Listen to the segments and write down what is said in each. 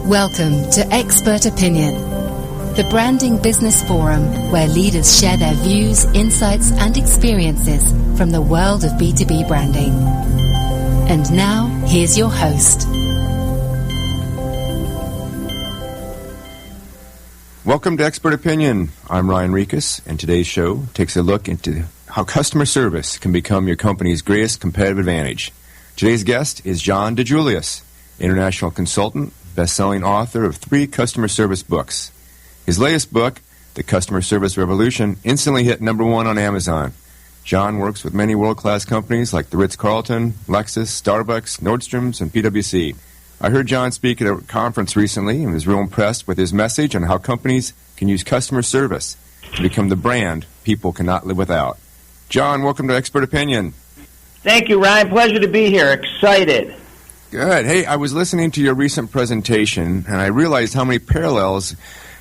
Welcome to Expert Opinion, the branding business forum where leaders share their views, insights, and experiences from the world of B2B branding. And now, here's your host. Welcome to Expert Opinion. I'm Ryan Rieches, and today's show takes a look into how customer service can become your company's greatest competitive advantage. Today's guest is John DiJulius, international consultant, best-selling author of 3 customer service books. His latest book, The Customer Service Revolution, instantly hit #1 on Amazon. John works with many world-class companies like the Ritz-Carlton, Lexus, Starbucks, Nordstrom's, and PwC. I heard John speak at a conference recently and was real impressed with his message on how companies can use customer service to become the brand people cannot live without. John, welcome to Expert Opinion. Thank you, Ryan. Pleasure to be here. Excited. Good. Hey, I was listening to your recent presentation, and I realized how many parallels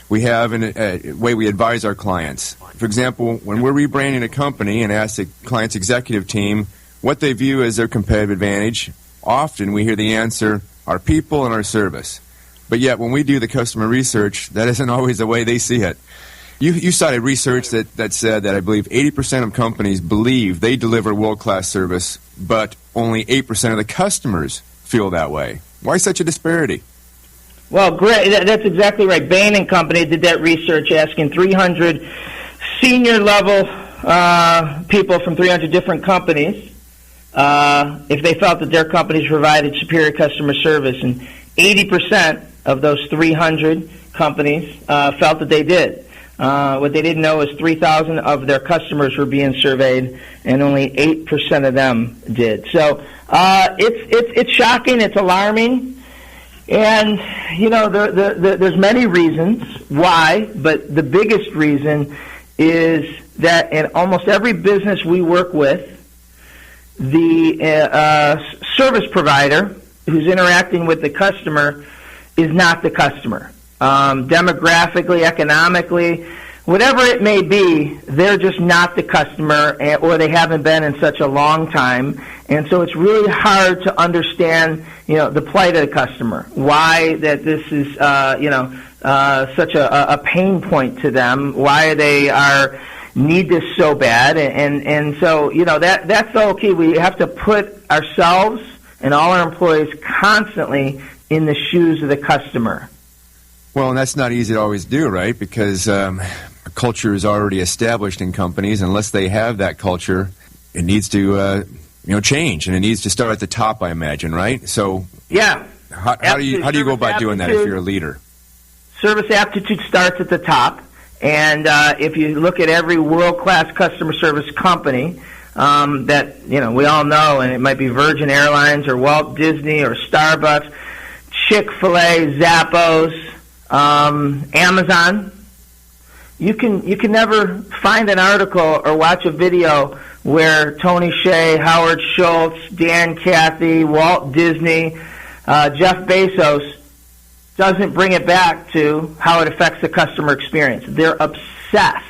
we have in the way we advise our clients. For example, when we're rebranding a company and ask the client's executive team what they view as their competitive advantage, often we hear the answer, our people and our service. But yet, when we do the customer research, that isn't always the way they see it. You cited research that said that I believe 80% of companies believe they deliver world-class service, but only 8% of the customers feel that way. Why such a disparity? Well, great. That's exactly right. Bain & Company did that research asking 300 senior-level people from 300 different companies if they felt that their companies provided superior customer service, and 80% of those 300 companies felt that they did. What they didn't know is 3,000 of their customers were being surveyed, and only 8% of them did. So it's shocking, it's alarming, and there's many reasons why, but the biggest reason is that in almost every business we work with, the service provider who's interacting with the customer is not the customer. Demographically, economically, whatever it may be, they're just not the customer, or they haven't been in such a long time. And so it's really hard to understand, the plight of the customer, why that this is, such a pain point to them, why they need this so bad. And so, that's the whole key. We have to put ourselves and all our employees constantly in the shoes of the customer. Well, and that's not easy to always do, right? Because a culture is already established in companies. Unless they have that culture, it needs to, change, and it needs to start at the top, I imagine, right? So, yeah. How do you go about doing that if you're a leader? Service aptitude starts at the top, and if you look at every world-class customer service company that we all know, and it might be Virgin Airlines or Walt Disney or Starbucks, Chick-fil-A, Zappos. Amazon, you can never find an article or watch a video where Tony Hsieh, Howard Schultz, Dan Cathy, Walt Disney, Jeff Bezos doesn't bring it back to how it affects the customer experience. They're obsessed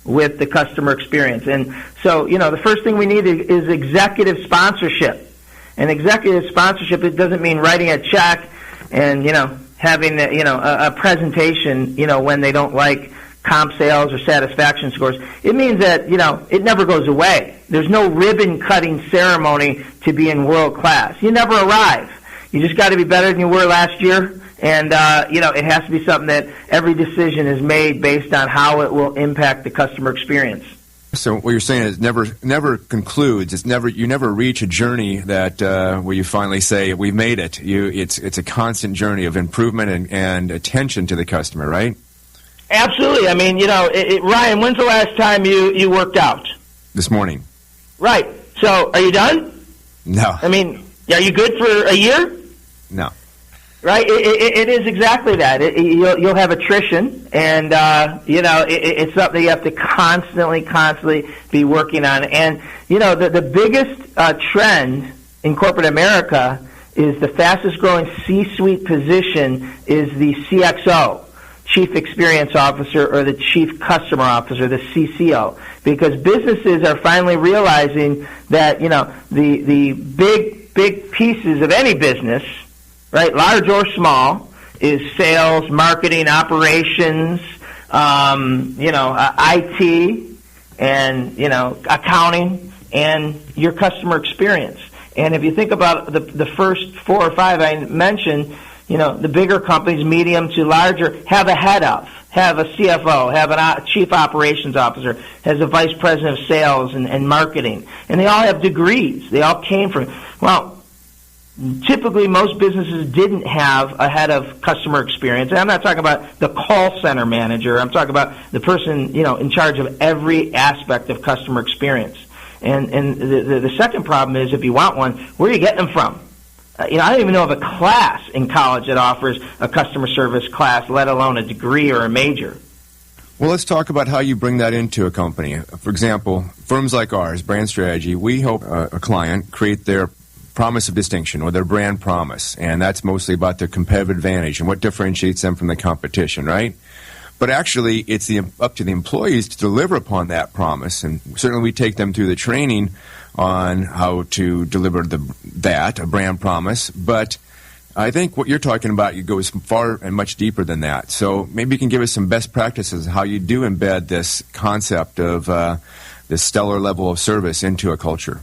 with the customer experience. And so, the first thing we need is executive sponsorship. And executive sponsorship, it doesn't mean writing a check and, having a presentation, when they don't like comp sales or satisfaction scores. It means that, it never goes away. There's no ribbon-cutting ceremony to be in world class. You never arrive. You just got to be better than you were last year, and, it has to be something that every decision is made based on how it will impact the customer experience. So what you're saying is never concludes. You never reach a journey that where you finally say we've made it. It's a constant journey of improvement and attention to the customer, right? Absolutely. I mean, Ryan, when's the last time you worked out? This morning. Right. So are you done? No. I mean, are you good for a year? No. Right, it is exactly that. You'll have attrition, and it's something you have to constantly be working on. And the biggest trend in corporate America is the fastest growing C-suite position is the CXO, Chief Experience Officer, or the Chief Customer Officer, the CCO, because businesses are finally realizing that the big pieces of any business, right, large or small, is sales, marketing, operations, IT, and, accounting, and your customer experience. And if you think about the first 4 or 5 I mentioned, the bigger companies, medium to larger, have a head of, have a CFO, have a chief operations officer, has a vice president of sales and marketing. And they all have degrees. They all came from, typically most businesses didn't have a head of customer experience. And I'm not talking about the call center manager. I'm talking about the person, in charge of every aspect of customer experience. And the second problem is, if you want one, where are you getting them from? I don't even know of a class in college that offers a customer service class, let alone a degree or a major. Well, let's talk about how you bring that into a company. For example, firms like ours, Brand Strategy, we help a client create their promise of distinction or their brand promise, and that's mostly about their competitive advantage and what differentiates them from the competition, right? But actually, it's up to the employees to deliver upon that promise, and certainly we take them through the training on how to deliver a brand promise. But I think what you're talking about, it goes far and much deeper than that. So maybe you can give us some best practices how you do embed this concept of this stellar level of service into a culture.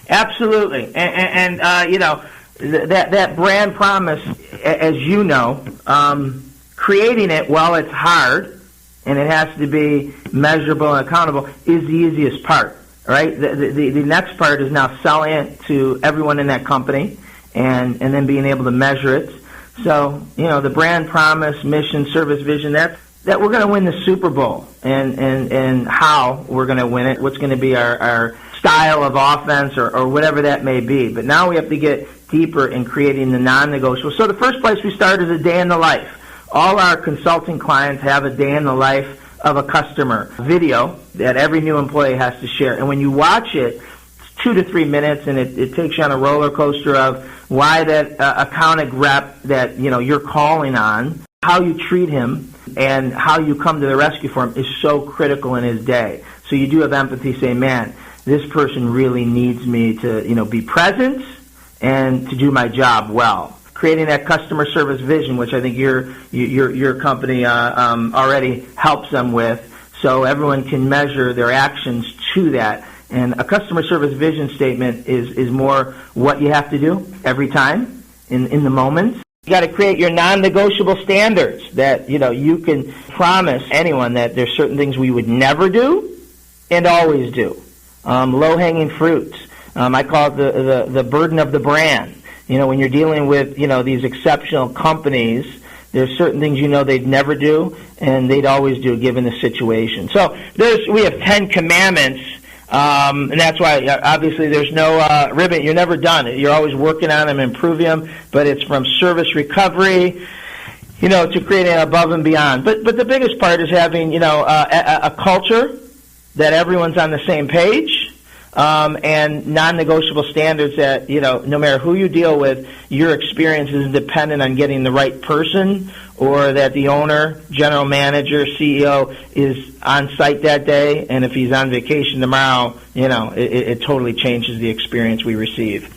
Absolutely, and that brand promise, as you know, creating it, while it's hard and it has to be measurable and accountable, is the easiest part. Right? The next part is now selling it to everyone in that company and then being able to measure it. So, the brand promise, mission, service, vision, that we're going to win the Super Bowl and how we're going to win it, what's going to be our style of offense or whatever that may be. But now we have to get deeper in creating the non-negotiable. So the first place we start is a day in the life. All our consulting clients have a day in the life of a customer video that every new employee has to share. And when you watch it, it's 2 to 3 minutes, and it takes you on a roller coaster of why that account rep that you're calling on, how you treat him, and how you come to the rescue for him is so critical in his day. So you do have empathy, say, man, this person really needs me to be present and to do my job well. Creating that customer service vision, which I think your company already helps them with, so everyone can measure their actions to that. And a customer service vision statement is more what you have to do every time in the moment. You got to create your non-negotiable standards that you can promise anyone that there's certain things we would never do and always do. Low-hanging fruits. I call it the burden of the brand. When you're dealing with, these exceptional companies, there's certain things they'd never do, and they'd always do given the situation. So we have 10 commandments, and that's why, obviously, there's no ribbon. You're never done. You're always working on them, improving them, but it's from service recovery, to creating above and beyond. But the biggest part is having, a culture that everyone's on the same page, and non-negotiable standards that, no matter who you deal with, your experience is dependent on getting the right person, or that the owner, general manager, CEO is on site that day, and if he's on vacation tomorrow, it totally changes the experience we receive.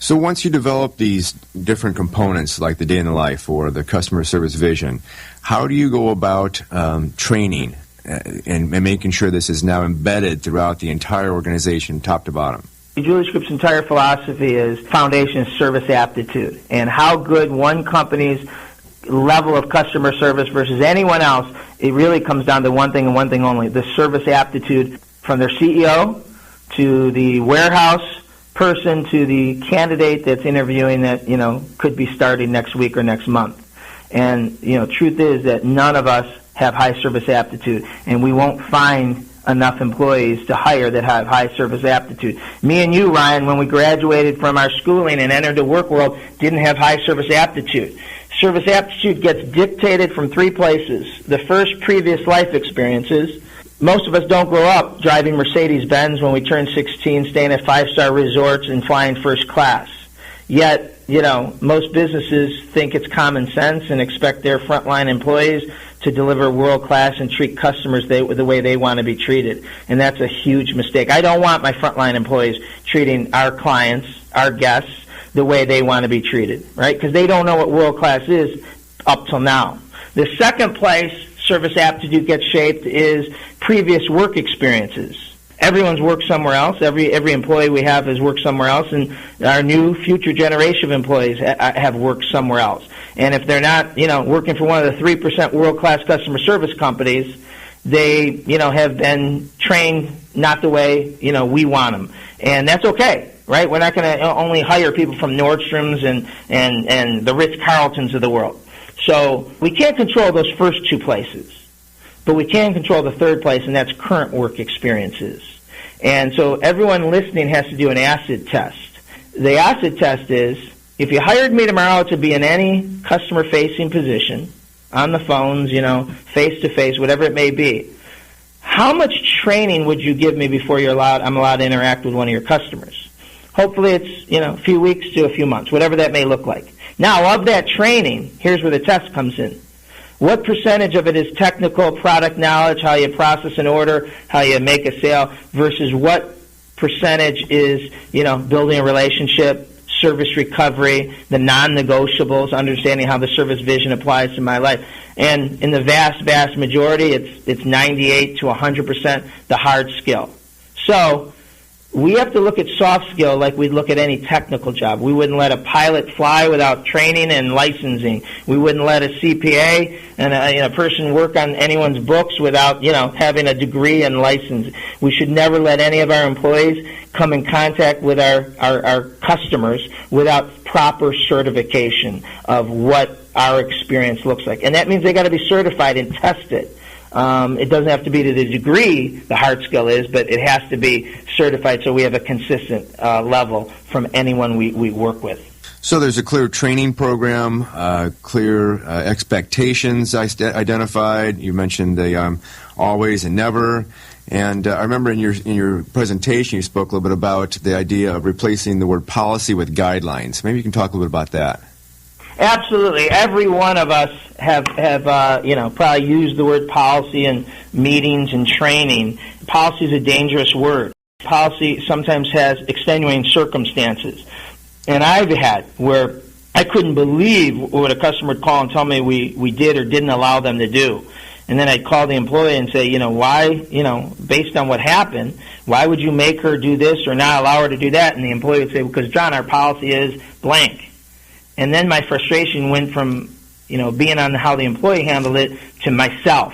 So once you develop these different components, like the day in the life or the customer service vision, how do you go about training and making sure this is now embedded throughout the entire organization, top to bottom? DiJulius Group's entire philosophy is foundation is service aptitude, and how good one company's level of customer service versus anyone else, it really comes down to one thing and one thing only, the service aptitude from their CEO to the warehouse person to the candidate that's interviewing that, could be starting next week or next month. And, truth is that none of us have high service aptitude, and we won't find enough employees to hire that have high service aptitude. Me and you, Ryan, when we graduated from our schooling and entered the work world, didn't have high service aptitude. Service aptitude gets dictated from 3 places. The first, previous life experiences. Most of us don't grow up driving Mercedes-Benz when we turn 16, staying at 5-star resorts and flying first class. Yet, most businesses think it's common sense and expect their frontline employees to deliver world-class and treat customers the way they want to be treated. And that's a huge mistake. I don't want my frontline employees treating our clients, our guests, the way they want to be treated, right? Because they don't know what world-class is up till now. The second place service aptitude gets shaped is previous work experiences. Everyone's worked somewhere else. Every employee we have has worked somewhere else, and our new future generation of employees have worked somewhere else. And if they're not, working for one of the 3% world-class customer service companies, they, have been trained not the way, we want them. And that's okay, right? We're not going to only hire people from Nordstrom's and the Ritz-Carltons of the world. So we can't control those first two places, but we can control the third place, and that's current work experiences. And so everyone listening has to do an acid test. The acid test is, if you hired me tomorrow to be in any customer-facing position, on the phones, face-to-face, whatever it may be, how much training would you give me before I'm allowed to interact with one of your customers? Hopefully it's, a few weeks to a few months, whatever that may look like. Now, of that training, here's where the test comes in. What percentage of it is technical product knowledge, how you process an order, how you make a sale, versus what percentage is, building a relationship, service recovery, the non-negotiables, understanding how the service vision applies to my life. And in the vast, vast majority, it's 98 to 100% the hard skill. So we have to look at soft skill like we'd look at any technical job. We wouldn't let a pilot fly without training and licensing. We wouldn't let a CPA and a person work on anyone's books without, having a degree and license. We should never let any of our employees come in contact with our customers without proper certification of what our experience looks like. And that means they got to be certified and tested. It doesn't have to be to the degree the hard skill is, but it has to be certified so we have a consistent level from anyone we work with. So there's a clear training program, clear expectations identified. You mentioned the always and never. And I remember in your presentation you spoke a little bit about the idea of replacing the word policy with guidelines. Maybe you can talk a little bit about that. Absolutely. Every one of us have probably used the word policy in meetings and training. Policy is a dangerous word. Policy sometimes has extenuating circumstances. And I've had where I couldn't believe what a customer would call and tell me we did or didn't allow them to do. And then I'd call the employee and say, why, based on what happened, why would you make her do this or not allow her to do that? And the employee would say, because, John, our policy is blank. And then my frustration went from, being on how the employee handled it to myself.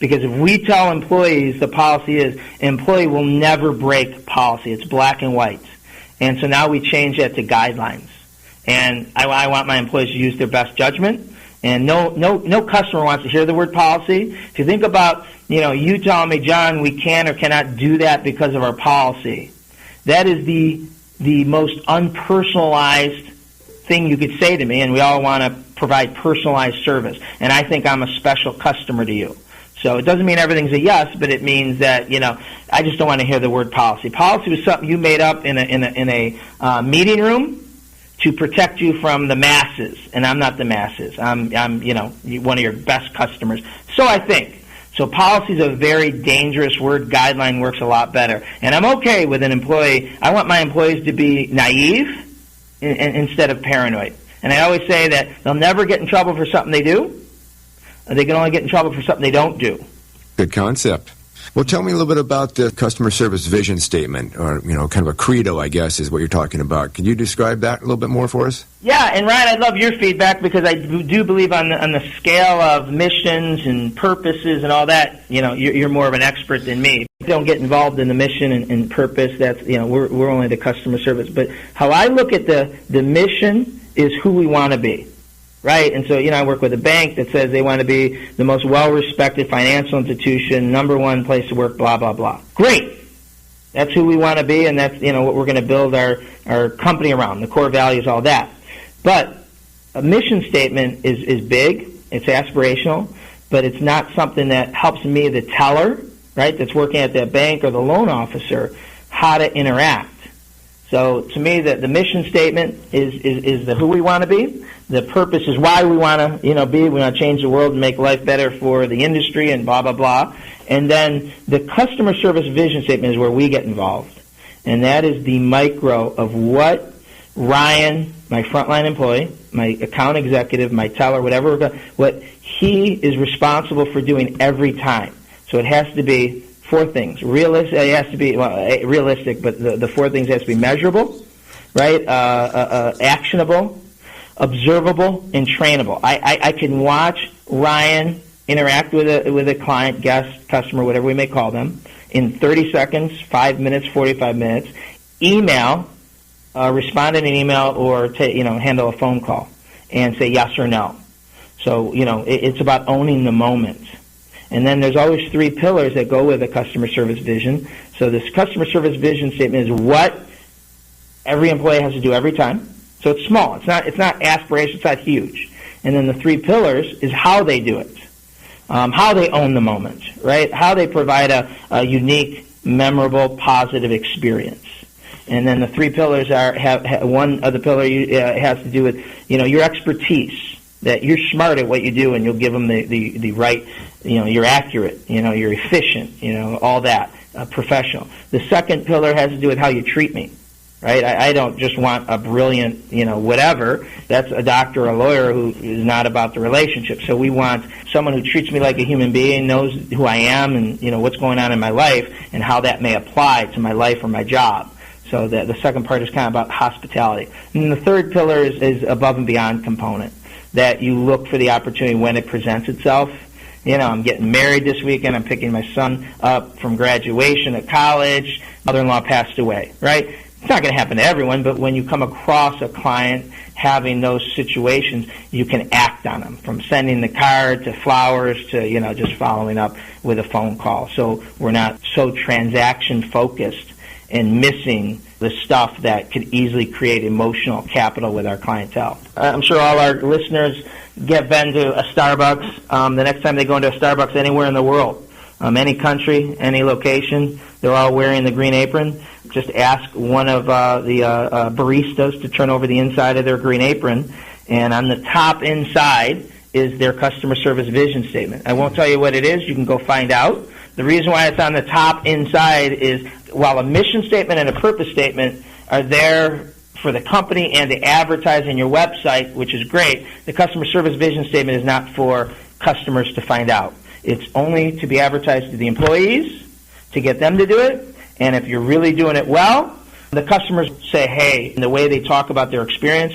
Because if we tell employees the policy is, employee will never break policy. It's black and white. And so now we change that to guidelines. And I want my employees to use their best judgment. And no customer wants to hear the word policy. If you think about, you telling me, John, we can or cannot do that because of our policy, that is the most unpersonalized thing you could say to me, and we all want to provide personalized service. And I think I'm a special customer to you. So it doesn't mean everything's a yes, but it means that, I just don't want to hear the word policy. Policy was something you made up in a meeting room to protect you from the masses, and I'm not the masses. I'm one of your best customers. So I think. So policy is a very dangerous word. Guideline works a lot better. And I'm okay with an employee. I want my employees to be naive instead of paranoid. And I always say that they'll never get in trouble for something they do. They can only get in trouble for something they don't do. Good concept. Well, tell me a little bit about the customer service vision statement, or, kind of a credo, I guess, is what you're talking about. Can you describe that a little bit more for us? Yeah, and Ryan, I'd love your feedback because I do believe on the scale of missions and purposes and all that, you're more of an expert than me. Don't get involved in the mission and purpose. That's, we're only the customer service. But how I look at the mission is who we want to be. Right, and so, I work with a bank that says they want to be the most well-respected financial institution, number one place to work, blah, blah, blah. Great. That's who we want to be, and that's, what we're going to build our company around, the core values, all that. But a mission statement is big, it's aspirational, but it's not something that helps me, the teller, right, that's working at that bank or the loan officer, how to interact. So to me, the mission statement is the who we want to be. The purpose is why we want to be. We want to change the world and make life better for the industry and blah, blah, blah. And then the customer service vision statement is where we get involved. And that is the micro of what Ryan, my frontline employee, my account executive, my teller, whatever, what he is responsible for doing every time. So it has to be 4 things. It has to be realistic, but the 4 things has to be measurable, right? Actionable, observable, and trainable. I can watch Ryan interact with a client, guest, customer, whatever we may call them, in 30 seconds, 5 minutes, 45 minutes. Email, respond in an email, or handle a phone call and say yes or no. So it's about owning the moment. And then there's always 3 pillars that go with a customer service vision. So this customer service vision statement is what every employee has to do every time. So it's small. It's not aspiration. It's not huge. And then the 3 pillars is how they do it, how they own the moment, right? How they provide a unique, memorable, positive experience. And then the 3 pillars one of the pillars has to do with your expertise, that you're smart at what you do, and you'll give them the right, you're accurate, you're efficient, all that, professional. The second pillar has to do with how you treat me, right? I don't just want a brilliant, whatever. That's a doctor or a lawyer who is not about the relationship. So we want someone who treats me like a human being, knows who I am and, what's going on in my life and how that may apply to my life or my job. So the second part is kind of about hospitality. And then the third pillar is above and beyond component, that you look for the opportunity when it presents itself. I'm getting married this weekend. I'm picking my son up from graduation at college. Mother-in-law passed away, right? It's not going to happen to everyone, but when you come across a client having those situations, you can act on them, from sending the card to flowers to, just following up with a phone call. So we're not so transaction-focused and missing the stuff that could easily create emotional capital with our clientele. I'm sure all our listeners get been to a Starbucks. The next time they go into a Starbucks anywhere in the world, any country, any location, they're all wearing the green apron. Just ask one of the baristas to turn over the inside of their green apron, and on the top inside is their customer service vision statement. I won't tell you what it is. You can go find out. The reason why it's on the top inside is while a mission statement and a purpose statement are there for the company and to advertise on your website, which is great, the customer service vision statement is not for customers to find out. It's only to be advertised to the employees, to get them to do it, and if you're really doing it well, the customers say, hey, and the way they talk about their experience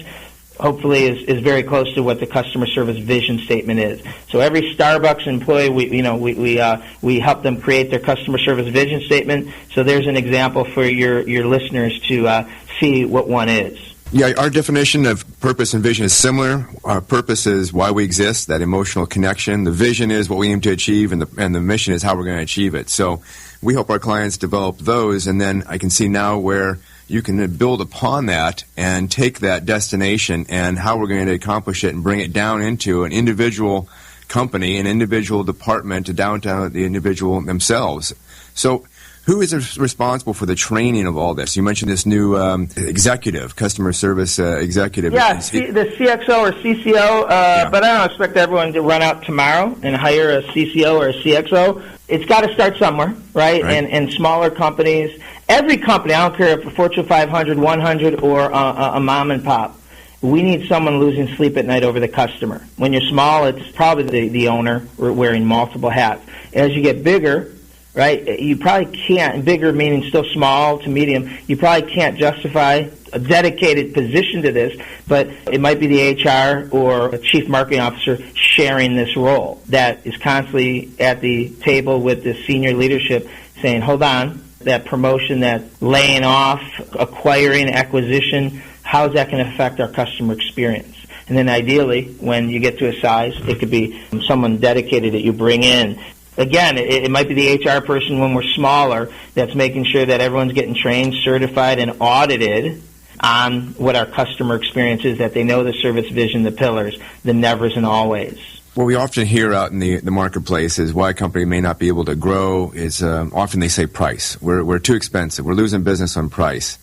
hopefully is very close to what the customer service vision statement is. So every Starbucks employee, we help them create their customer service vision statement. So there's an example for your listeners to see what one is. Yeah, our definition of purpose and vision is similar. Our purpose is why we exist, that emotional connection. The vision is what we aim to achieve, and the mission is how we're going to achieve it. So we help our clients develop those, and then I can see now where you can build upon that and take that destination and how we're going to accomplish it and bring it down into an individual company, an individual department, down to the individual themselves. So who is responsible for the training of all this? You mentioned this new executive, customer service executive. Yeah, the CXO or CCO, but I don't expect everyone to run out tomorrow and hire a CCO or a CXO. It's got to start somewhere, right? And smaller companies, every company, I don't care if a Fortune 500, 100, or a mom and pop, we need someone losing sleep at night over the customer. When you're small, it's probably the owner wearing multiple hats. As you get bigger, right, you probably can't, bigger meaning still small to medium, you probably can't justify a dedicated position to this, but it might be the HR or a chief marketing officer sharing this role that is constantly at the table with the senior leadership saying, hold on, that promotion, that laying off, acquiring, acquisition, how is that going to affect our customer experience? And then ideally, when you get to a size, it could be someone dedicated that you bring in. Again, it might be the HR person when we're smaller that's making sure that everyone's getting trained, certified, and audited on what our customer experience is, that they know the service vision, the pillars, the nevers and always. What we often hear out in the marketplace is why a company may not be able to grow is often they say price. We're too expensive. We're losing business on price.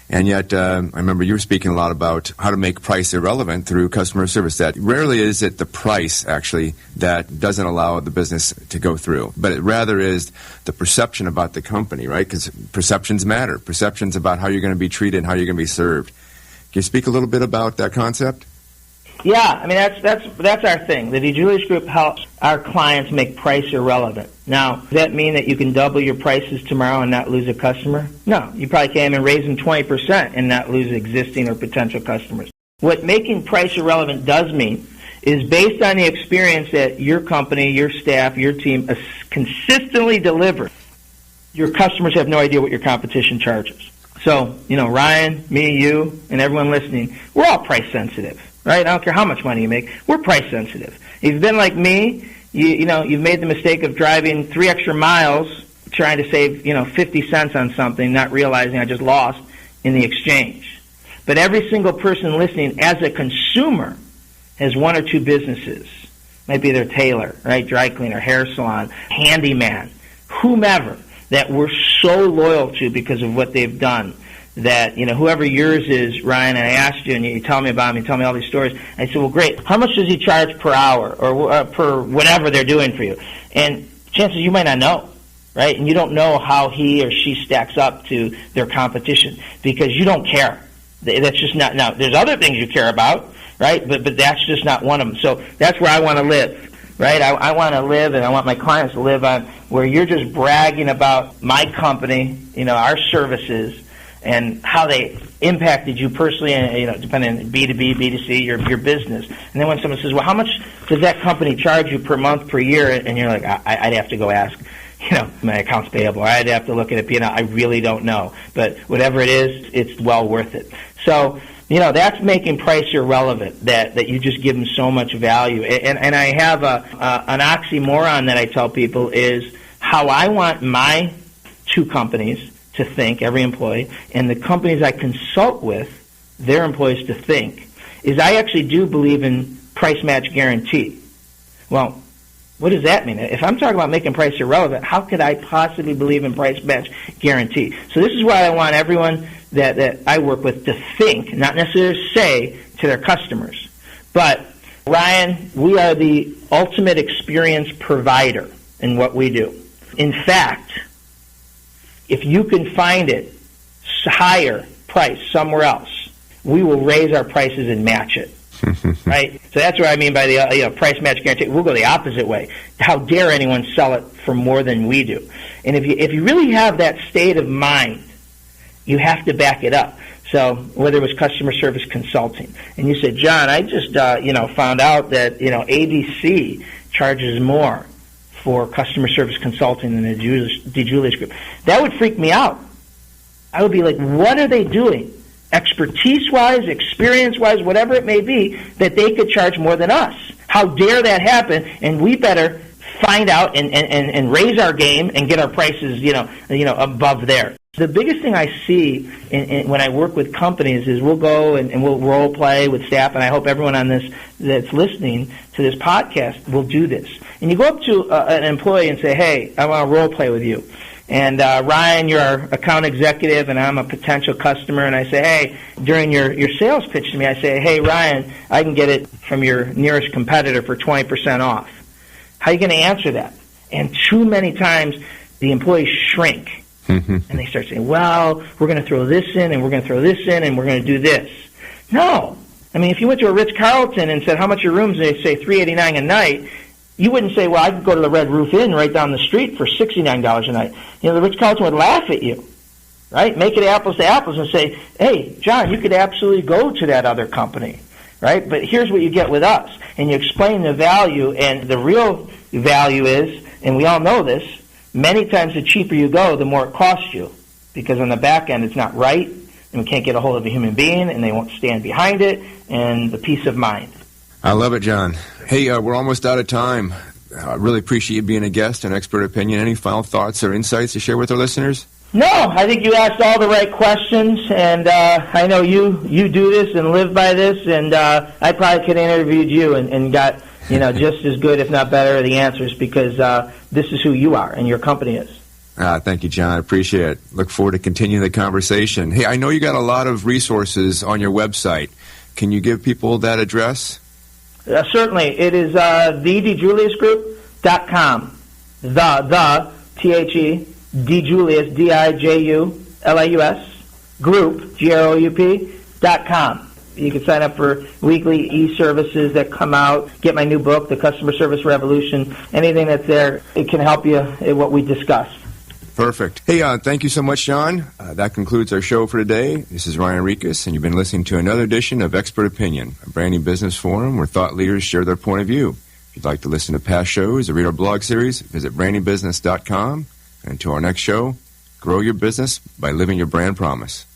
And yet, I remember you were speaking a lot about how to make price irrelevant through customer service. That rarely is it the price, actually, that doesn't allow the business to go through. But it rather is the perception about the company, right? Because perceptions matter. Perceptions about how you're going to be treated and how you're going to be served. Can you speak a little bit about that concept? Yeah, I mean, that's our thing. The DiJulius Group helps our clients make price irrelevant. Now, does that mean that you can double your prices tomorrow and not lose a customer? No, you probably can't even raise them 20% and not lose existing or potential customers. What making price irrelevant does mean is based on the experience that your company, your staff, your team consistently deliver, your customers have no idea what your competition charges. So, Ryan, me, you, and everyone listening, we're all price sensitive. Right? I don't care how much money you make. We're price sensitive. If you've been like me, you've made the mistake of driving 3 extra miles trying to save, 50 cents on something, not realizing I just lost in the exchange. But every single person listening as a consumer has 1 or 2 businesses. Might be their tailor, right? Dry cleaner, hair salon, handyman, whomever that we're so loyal to because of what they've done. That, whoever yours is, Ryan, and I asked you, and you tell me about him, you tell me all these stories. I said, well, great. How much does he charge per hour or per whatever they're doing for you? And chances you might not know, right? And you don't know how he or she stacks up to their competition because you don't care. That's just not. Now, there's other things you care about, right? But that's just not one of them. So that's where I want to live, right? I want to live, and I want my clients to live on where you're just bragging about my company, our services, and how they impacted you personally, depending on B2B, B2C, your business. And then when someone says, well, how much does that company charge you per month, per year? And you're like, I'd have to go ask, my accounts payable. I'd have to look at it. I really don't know. But whatever it is, it's well worth it. So, that's making price irrelevant, that you just give them so much value. And I have an oxymoron that I tell people is how I want my 2 companies to think, every employee, and the companies I consult with, their employees to think, is I actually do believe in price match guarantee. Well, what does that mean? If I'm talking about making price irrelevant, how could I possibly believe in price match guarantee? So this is why I want everyone that I work with to think, not necessarily say to their customers. But, Ryan, we are the ultimate experience provider in what we do. In fact, if you can find it higher price somewhere else, we will raise our prices and match it. Right? So that's what I mean by the price match guarantee. We'll go the opposite way. How dare anyone sell it for more than we do? And if you really have that state of mind, you have to back it up. So whether it was customer service consulting, and you said, John, I just found out that ABC charges more for customer service consulting than the DiJulius Group. That would freak me out. I would be like, what are they doing? Expertise-wise, experience-wise, whatever it may be, that they could charge more than us. How dare that happen? And we better find out and raise our game and get our prices, above there. The biggest thing I see when I work with companies is we'll go and we'll role play with staff, and I hope everyone on this that's listening to this podcast will do this. And you go up to an employee and say, hey, I want to role play with you. And Ryan, you're our account executive, and I'm a potential customer. And I say, hey, during your sales pitch to me, I say, hey, Ryan, I can get it from your nearest competitor for 20% off. How are you going to answer that? And too many times the employees shrink. And they start saying, well, we're going to throw this in, and we're going to throw this in, and we're going to do this. No. I mean, if you went to a Ritz-Carlton and said, how much are your rooms? They say $389 a night. You wouldn't say, well, I could go to the Red Roof Inn right down the street for $69 a night. The Ritz-Carlton would laugh at you, right? Make it apples to apples and say, hey, John, you could absolutely go to that other company, right? But here's what you get with us. And you explain the value, and the real value is, and we all know this, many times the cheaper you go, the more it costs you, because on the back end it's not right, and we can't get a hold of a human being, and they won't stand behind it, and the peace of mind. I love it, John. Hey, we're almost out of time. I really appreciate you being a guest on Expert Opinion. Any final thoughts or insights to share with our listeners? No, I think you asked all the right questions, and I know you do this and live by this, and I probably could have interviewed you and got just as good, if not better, the answers, because this is who you are and your company is. Thank you, John. I appreciate it. Look forward to continuing the conversation. Hey, I know you got a lot of resources on your website. Can you give people that address? Certainly. It is theDiJuliusGroup.com. The DiJulius, DiJulius, group, GROUP.com. You can sign up for weekly e-services that come out, get my new book, The Customer Service Revolution. Anything that's there, it can help you in what we discussed. Perfect. Hey, thank you so much, John. That concludes our show for today. This is Ryan Rieches, and you've been listening to another edition of Expert Opinion, a branding business forum where thought leaders share their point of view. If you'd like to listen to past shows or read our blog series, visit brandingbusiness.com. And until our next show, grow your business by living your brand promise.